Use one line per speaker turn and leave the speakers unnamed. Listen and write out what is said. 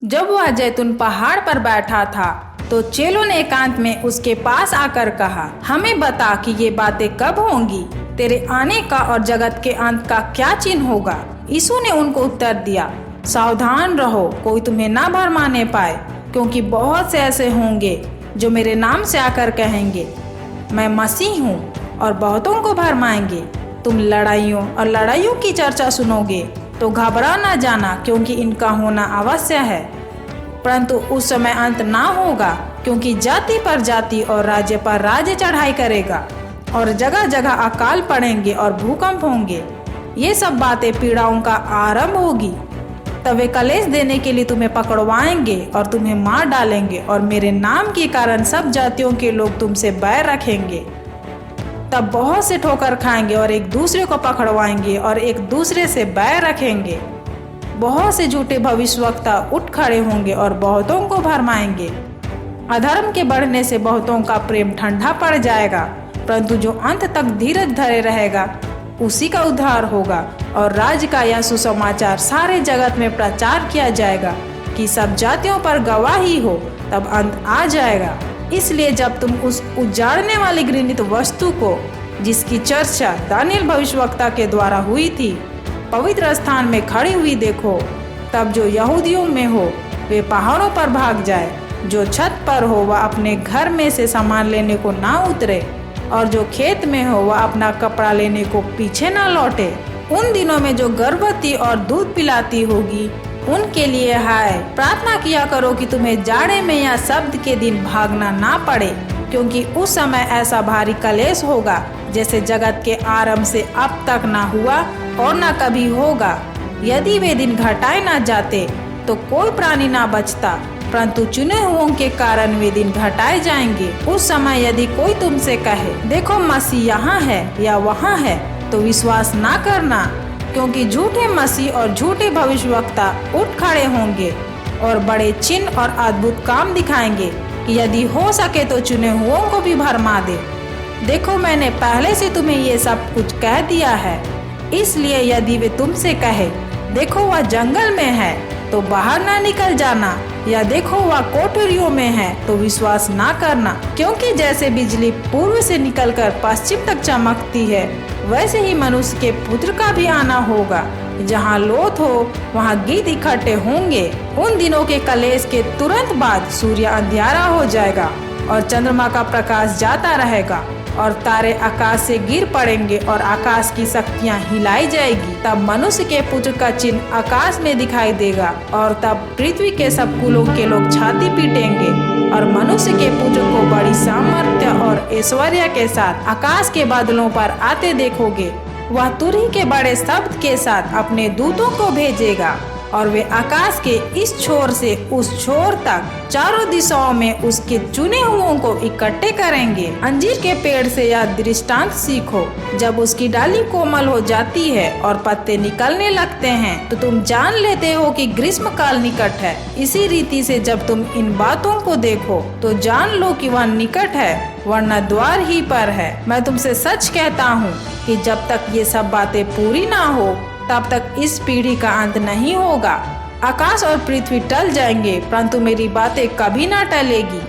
जब वह जैतून पहाड़ पर बैठा था तो चेलों ने एकांत में उसके पास आकर कहा, हमें बता कि ये बातें कब होंगी, तेरे आने का और जगत के अंत का क्या चिन्ह होगा। यीशु ने उनको उत्तर दिया, सावधान रहो, कोई तुम्हें ना भरमाने पाए, क्योंकि बहुत से ऐसे होंगे जो मेरे नाम से आकर कहेंगे, मैं मसीह हूँ, और बहुतों को भरमाएंगे। तुम लड़ाइयों और लड़ाइयों की चर्चा सुनोगे तो घबरा ना जाना, क्योंकि इनका होना अवश्य है, परंतु उस समय अंत ना होगा, क्योंकि जाति पर जाति और राज्य पर राज्य चढ़ाई करेगा, और जगह जगह अकाल पड़ेंगे और भूकंप होंगे। ये सब बातें पीड़ाओं का आरंभ होगी। तब वे कलेश देने के लिए तुम्हें पकड़वाएंगे और तुम्हें मार डालेंगे, और मेरे नाम के कारण सब जातियों के लोग तुमसे बैर रखेंगे। तब बहुत से ठोकर खाएंगे और एक दूसरे को पकड़वाएंगे और एक दूसरे से बैर रखेंगे। बहुत से झूठे भविष्यवक्ता उठ खड़े होंगे और बहुतों को भरमाएंगे। अधर्म के बढ़ने से बहुतों का प्रेम ठंडा पड़ जाएगा, परंतु जो अंत तक धीरज धरे रहेगा उसी का उद्धार होगा। और राज्य का यह सुसमाचार सारे जगत में प्रचार किया जाएगा कि सब जातियों पर गवाही हो, तब अंत आ जाएगा। इसलिए जब तुम उस उजाड़ने वाली घृणित वस्तु को, जिसकी चर्चा दानियेल भविष्यवक्ता के द्वारा हुई थी, पवित्र स्थान में खड़ी हुई देखो, तब जो यहूदियों में हो वे पहाड़ों पर भाग जाए, जो छत पर हो वह अपने घर में से सामान लेने को ना उतरे, और जो खेत में हो वह अपना कपड़ा लेने को पीछे ना लौटे। उन दिनों में जो गर्भवती और दूध पिलाती होगी उनके लिए हाय। प्रार्थना किया करो कि तुम्हें जाड़े में या शब्द के दिन भागना ना पड़े, क्योंकि उस समय ऐसा भारी कलेश होगा जैसे जगत के आरंभ से अब तक ना हुआ और ना कभी होगा। यदि वे दिन घटाए ना जाते तो कोई प्राणी ना बचता, परंतु चुने हुओं के कारण वे दिन घटाए जाएंगे। उस समय यदि कोई तुमसे कहे, देखो मसीह यहाँ है या वहाँ है, तो विश्वास ना करना, क्योंकि झूठे मसीह और झूठे भविष्यवक्ता उठ खड़े होंगे और बड़े चिन्ह और अद्भुत काम दिखाएंगे कि यदि हो सके तो चुने हुओं को भी भरमा दे। देखो मैंने पहले से तुम्हें ये सब कुछ कह दिया है। इसलिए यदि वे तुमसे कहे, देखो वह जंगल में है, तो बाहर ना निकल जाना, या देखो वह कोठरियों में है, तो विश्वास ना करना। क्योंकि जैसे बिजली पूर्व से निकलकर पश्चिम तक चमकती है, वैसे ही मनुष्य के पुत्र का भी आना होगा। जहाँ लोथ हो वहाँ गीध इकट्ठे होंगे। उन दिनों के कलेश के तुरंत बाद सूर्य अंधियारा हो जाएगा और चंद्रमा का प्रकाश जाता रहेगा, और तारे आकाश से गिर पड़ेंगे और आकाश की शक्तियाँ हिलाई जाएगी। तब मनुष्य के पुत्र का चिन्ह आकाश में दिखाई देगा, और तब पृथ्वी के सब कुलों के लोग छाती पीटेंगे, और मनुष्य के पुत्र को बड़ी सामर्थ्य और ऐश्वर्य के साथ आकाश के बादलों पर आते देखोगे। वह तुरही के बड़े शब्द के साथ अपने दूतों को भेजेगा, और वे आकाश के इस छोर से उस छोर तक चारों दिशाओं में उसके चुने हुओं को इकट्ठे करेंगे। अंजीर के पेड़ से यह दृष्टांत सीखो, जब उसकी डाली कोमल हो जाती है और पत्ते निकलने लगते हैं, तो तुम जान लेते हो कि ग्रीष्म काल निकट है। इसी रीति से जब तुम इन बातों को देखो तो जान लो कि वह निकट है, वरना द्वार ही पर है। मैं तुमसे सच कहता हूँ कि जब तक ये सब बातें पूरी ना हो, तब तक इस पीढ़ी का अंत नहीं होगा। आकाश और पृथ्वी टल जाएंगे, परंतु मेरी बातें कभी ना टलेगी।